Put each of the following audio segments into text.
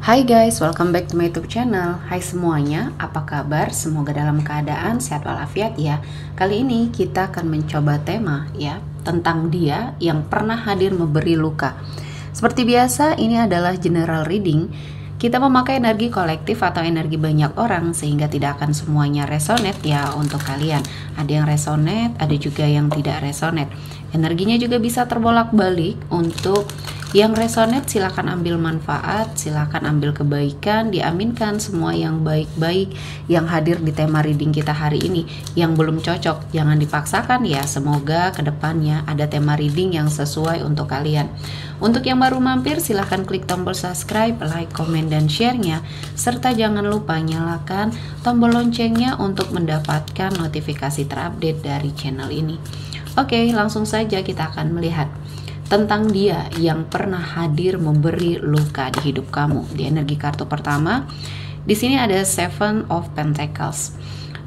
Hai guys, welcome back to my YouTube channel. Hai semuanya, apa kabar? Semoga dalam keadaan sehat walafiat ya. Kali ini kita akan mencoba tema ya tentang dia yang pernah hadir memberi luka. Seperti biasa, ini adalah general reading. Kita memakai energi kolektif atau energi banyak orang sehingga tidak akan semuanya resonate ya untuk kalian. Ada yang resonate, ada juga yang tidak resonate. Energinya juga bisa terbolak-balik. Untuk yang resonate silakan ambil manfaat, silakan ambil kebaikan, diaminkan semua yang baik-baik yang hadir di tema reading kita hari ini. Yang belum cocok jangan dipaksakan ya, semoga kedepannya ada tema reading yang sesuai untuk kalian. Untuk yang baru mampir silahkan klik tombol subscribe, like, komen, dan share-nya, serta jangan lupa nyalakan tombol loncengnya untuk mendapatkan notifikasi terupdate dari channel ini. Oke, langsung saja kita akan melihat tentang dia yang pernah hadir memberi luka di hidup kamu. Di energi kartu pertama, di sini ada Seven of Pentacles.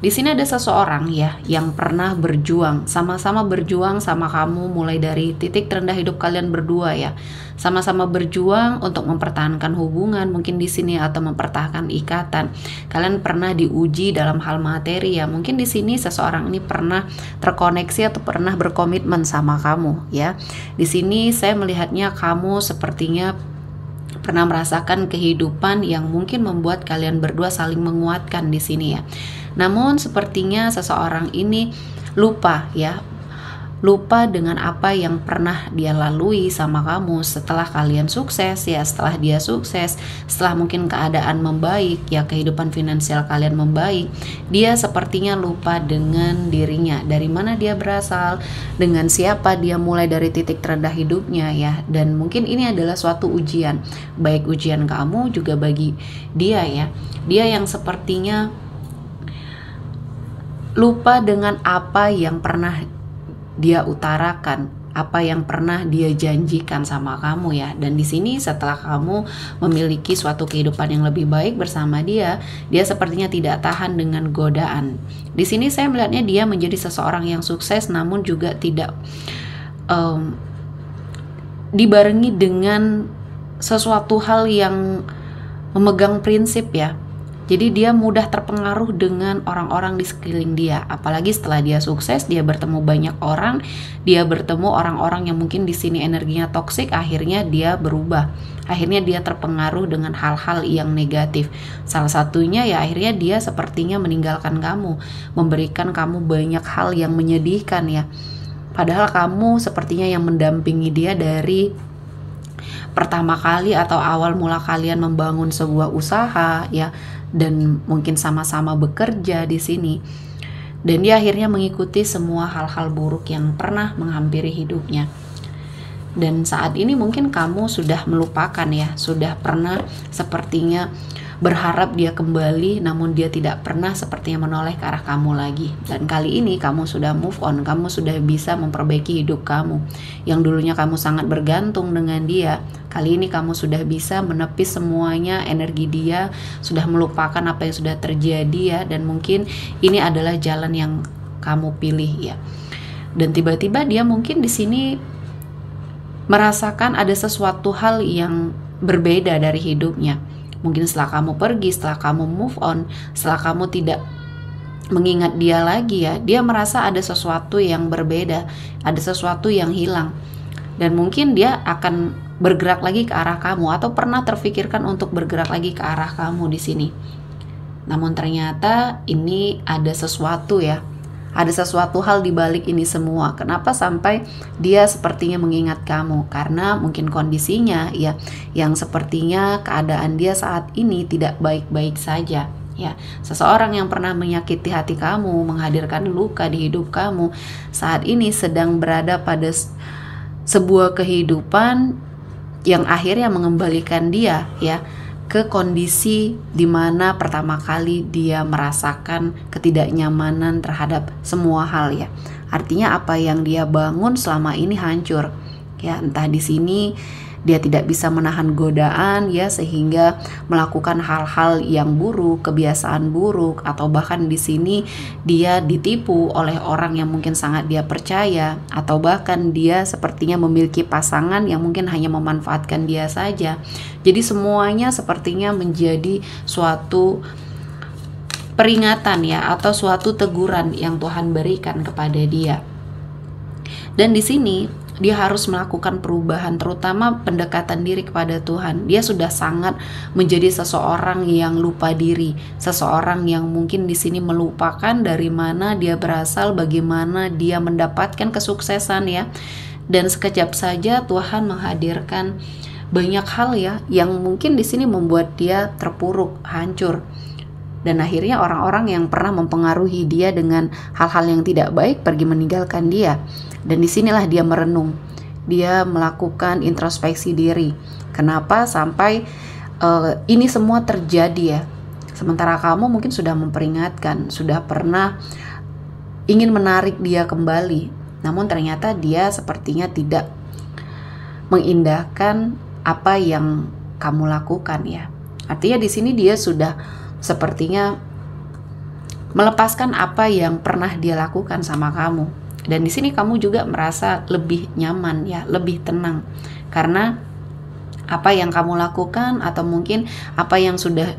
Di sini ada seseorang ya yang pernah berjuang, sama-sama berjuang sama kamu mulai dari titik terendah hidup kalian berdua ya. Sama-sama berjuang untuk mempertahankan hubungan mungkin di sini atau mempertahankan ikatan. Kalian pernah diuji dalam hal materi ya. Mungkin di sini seseorang ini pernah terkoneksi atau pernah berkomitmen sama kamu ya. Di sini saya melihatnya kamu sepertinya pernah merasakan kehidupan yang mungkin membuat kalian berdua saling menguatkan di sini ya. Namun sepertinya seseorang ini lupa ya, lupa dengan apa yang pernah dia lalui sama kamu setelah kalian sukses ya, setelah dia sukses, setelah mungkin keadaan membaik ya, kehidupan finansial kalian membaik, dia sepertinya lupa dengan dirinya, dari mana dia berasal, dengan siapa dia mulai dari titik terendah hidupnya ya. Dan mungkin ini adalah suatu ujian, baik ujian kamu juga bagi dia ya. Dia yang sepertinya lupa dengan apa yang pernah dia utarakan, apa yang pernah dia janjikan sama kamu ya. Dan di sini setelah kamu memiliki suatu kehidupan yang lebih baik bersama dia, dia sepertinya tidak tahan dengan godaan. Di sini saya melihatnya dia menjadi seseorang yang sukses, namun juga tidak dibarengi dengan sesuatu hal yang memegang prinsip ya. Jadi dia mudah terpengaruh dengan orang-orang di sekeliling dia. Apalagi setelah dia sukses, dia bertemu banyak orang, dia bertemu orang-orang yang mungkin di sini energinya toksik, akhirnya dia berubah. Akhirnya dia terpengaruh dengan hal-hal yang negatif. Salah satunya ya akhirnya dia sepertinya meninggalkan kamu, memberikan kamu banyak hal yang menyedihkan ya. Padahal kamu sepertinya yang mendampingi dia dari pertama kali atau awal mula kalian membangun sebuah usaha ya, dan mungkin sama-sama bekerja di sini. Dan dia akhirnya mengikuti semua hal-hal buruk yang pernah menghampiri hidupnya. Dan saat ini mungkin kamu sudah melupakan ya, sudah pernah sepertinya berharap dia kembali, namun dia tidak pernah sepertinya menoleh ke arah kamu lagi. Dan kali ini kamu sudah move on, kamu sudah bisa memperbaiki hidup kamu. Yang dulunya kamu sangat bergantung dengan dia, kali ini kamu sudah bisa menepis semuanya, energi dia, sudah melupakan apa yang sudah terjadi ya. Dan mungkin ini adalah jalan yang kamu pilih ya. Dan tiba-tiba dia mungkin di sini merasakan ada sesuatu hal yang berbeda dari hidupnya. Mungkin setelah kamu pergi, setelah kamu move on, setelah kamu tidak mengingat dia lagi ya, dia merasa ada sesuatu yang berbeda, ada sesuatu yang hilang. Dan mungkin dia akan bergerak lagi ke arah kamu atau pernah terfikirkan untuk bergerak lagi ke arah kamu di sini. Namun ternyata ini ada sesuatu ya. Ada sesuatu hal di balik ini semua. Kenapa sampai dia sepertinya mengingat kamu? Karena mungkin kondisinya ya, yang sepertinya keadaan dia saat ini tidak baik-baik saja ya. Seseorang yang pernah menyakiti hati kamu, menghadirkan luka di hidup kamu, saat ini sedang berada pada sebuah kehidupan yang akhirnya mengembalikan dia ya ke kondisi dimana pertama kali dia merasakan ketidaknyamanan terhadap semua hal ya. Artinya apa yang dia bangun selama ini hancur ya, entah di sini dia tidak bisa menahan godaan ya, sehingga melakukan hal-hal yang buruk, kebiasaan buruk, atau bahkan di sini dia ditipu oleh orang yang mungkin sangat dia percaya, atau bahkan dia sepertinya memiliki pasangan yang mungkin hanya memanfaatkan dia saja. Jadi semuanya sepertinya menjadi suatu peringatan ya, atau suatu teguran yang Tuhan berikan kepada dia. Dan di sini dia harus melakukan perubahan, terutama pendekatan diri kepada Tuhan. Dia sudah sangat menjadi seseorang yang lupa diri, seseorang yang mungkin di sini melupakan dari mana dia berasal, bagaimana dia mendapatkan kesuksesan ya. Dan sekejap saja Tuhan menghadirkan banyak hal ya yang mungkin di sini membuat dia terpuruk, hancur. Dan akhirnya orang-orang yang pernah mempengaruhi dia dengan hal-hal yang tidak baik pergi meninggalkan dia. Dan disinilah dia merenung, dia melakukan introspeksi diri. Kenapa sampai ini semua terjadi ya? Sementara kamu mungkin sudah memperingatkan, sudah pernah ingin menarik dia kembali, namun ternyata dia sepertinya tidak mengindahkan apa yang kamu lakukan ya. Artinya di sini dia sudah sepertinya melepaskan apa yang pernah dia lakukan sama kamu. Dan di sini kamu juga merasa lebih nyaman ya, lebih tenang. Karena apa yang kamu lakukan atau mungkin apa yang sudah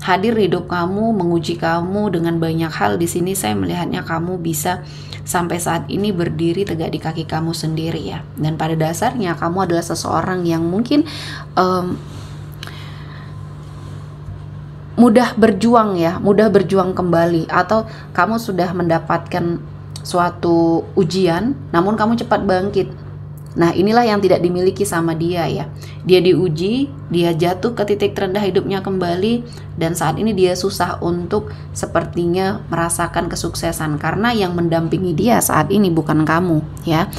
hadir di hidup kamu, menguji kamu dengan banyak hal, di sini saya melihatnya kamu bisa sampai saat ini berdiri tegak di kaki kamu sendiri ya. Dan pada dasarnya kamu adalah seseorang yang mungkin mudah berjuang ya, mudah berjuang kembali, atau kamu sudah mendapatkan suatu ujian namun kamu cepat bangkit. Nah, inilah yang tidak dimiliki sama dia ya. Dia diuji, dia jatuh ke titik terendah hidupnya kembali, dan saat ini dia susah untuk sepertinya merasakan kesuksesan karena yang mendampingi dia saat ini bukan kamu ya.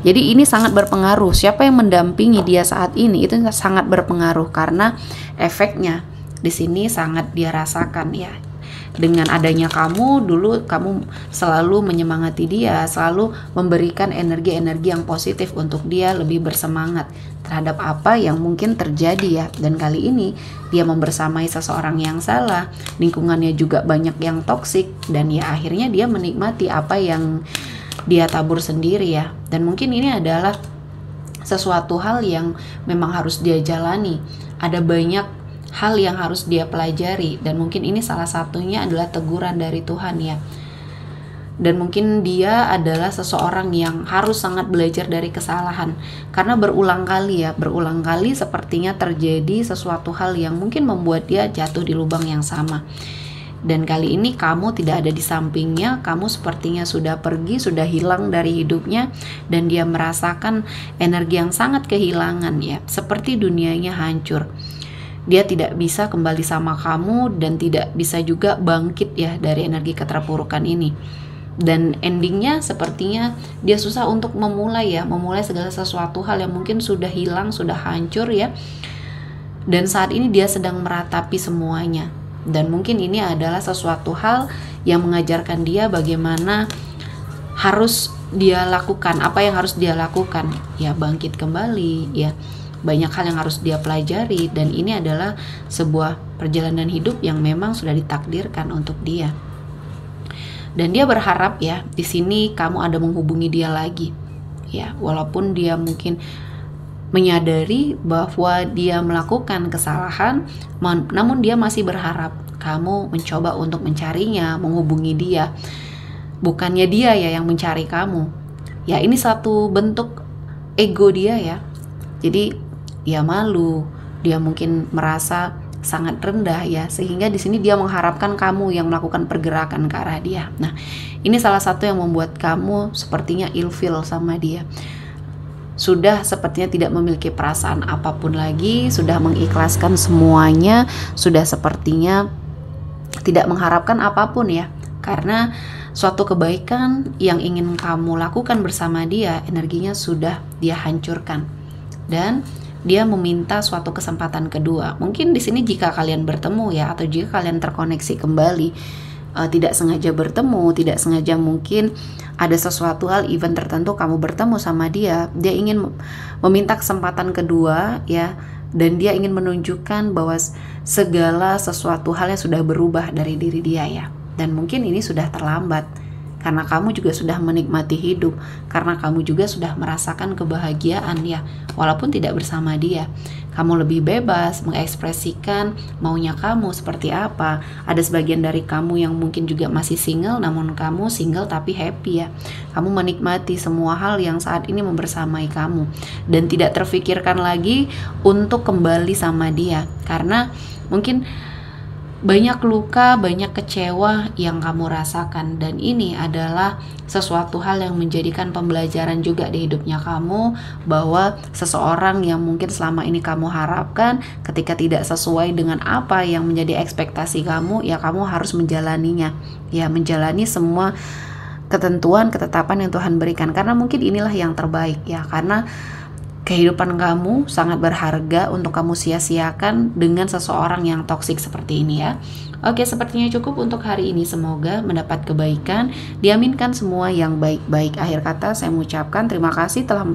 Jadi ini sangat berpengaruh. Siapa yang mendampingi dia saat ini itu sangat berpengaruh, karena efeknya di sini sangat dia rasakan ya. Dengan adanya kamu, dulu kamu selalu menyemangati dia, selalu memberikan energi-energi yang positif untuk dia lebih bersemangat terhadap apa yang mungkin terjadi ya. Dan kali ini dia membersamai seseorang yang salah, lingkungannya juga banyak yang toksik, dan ya akhirnya dia menikmati apa yang dia tabur sendiri ya. Dan mungkin ini adalah sesuatu hal yang memang harus dia jalani. Ada banyak hal yang harus dia pelajari, dan mungkin ini salah satunya adalah teguran dari Tuhan ya. Dan mungkin dia adalah seseorang yang harus sangat belajar dari kesalahan, karena berulang kali sepertinya terjadi sesuatu hal yang mungkin membuat dia jatuh di lubang yang sama. Dan kali ini kamu tidak ada di sampingnya, kamu sepertinya sudah pergi, sudah hilang dari hidupnya, dan dia merasakan energi yang sangat kehilangan ya, seperti dunianya hancur. Dia tidak bisa kembali sama kamu dan tidak bisa juga bangkit ya dari energi keterpurukan ini. Dan endingnya sepertinya dia susah untuk memulai segala sesuatu hal yang mungkin sudah hilang, sudah hancur ya. Dan saat ini dia sedang meratapi semuanya. Dan mungkin ini adalah sesuatu hal yang mengajarkan dia bagaimana harus dia lakukan, apa yang harus dia lakukan ya, bangkit kembali ya. Banyak hal yang harus dia pelajari, dan ini adalah sebuah perjalanan hidup yang memang sudah ditakdirkan untuk dia. Dan dia berharap ya di sini kamu ada menghubungi dia lagi ya, walaupun dia mungkin menyadari bahwa dia melakukan kesalahan, namun dia masih berharap kamu mencoba untuk mencarinya, menghubungi dia. Bukannya dia ya yang mencari kamu ya. Ini satu bentuk ego dia ya. Jadi dia malu, dia mungkin merasa sangat rendah ya, sehingga di sini dia mengharapkan kamu yang melakukan pergerakan ke arah dia. Nah, ini salah satu yang membuat kamu sepertinya ilfeel sama dia. Sudah sepertinya tidak memiliki perasaan apapun lagi, sudah mengikhlaskan semuanya, sudah sepertinya tidak mengharapkan apapun ya. Karena suatu kebaikan yang ingin kamu lakukan bersama dia, energinya sudah dia hancurkan. Dan dia meminta suatu kesempatan kedua. Mungkin di sini jika kalian bertemu ya, atau jika kalian terkoneksi kembali, tidak sengaja bertemu, tidak sengaja mungkin ada sesuatu hal event tertentu kamu bertemu sama dia ingin meminta kesempatan kedua ya, dan dia ingin menunjukkan bahwa segala sesuatu hal yang sudah berubah dari diri dia ya. Dan mungkin ini sudah terlambat, karena kamu juga sudah menikmati hidup, karena kamu juga sudah merasakan kebahagiaan ya, walaupun tidak bersama dia. Kamu lebih bebas mengekspresikan maunya kamu seperti apa. Ada sebagian dari kamu yang mungkin juga masih single, namun kamu single tapi happy ya. Kamu menikmati semua hal yang saat ini membersamai kamu, dan tidak terfikirkan lagi untuk kembali sama dia, karena mungkin banyak luka, banyak kecewa yang kamu rasakan, dan ini adalah sesuatu hal yang menjadikan pembelajaran juga di hidupnya kamu, bahwa seseorang yang mungkin selama ini kamu harapkan ketika tidak sesuai dengan apa yang menjadi ekspektasi kamu, ya kamu harus menjalaninya, ya menjalani semua ketentuan, ketetapan yang Tuhan berikan, karena mungkin inilah yang terbaik ya, karena kehidupan kamu sangat berharga untuk kamu sia-siakan dengan seseorang yang toksik seperti ini ya. Oke, sepertinya cukup untuk hari ini. Semoga mendapat kebaikan, diaminkan semua yang baik-baik. Akhir kata saya mengucapkan terima kasih telah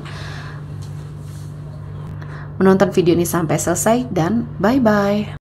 menonton video ini sampai selesai, dan bye-bye.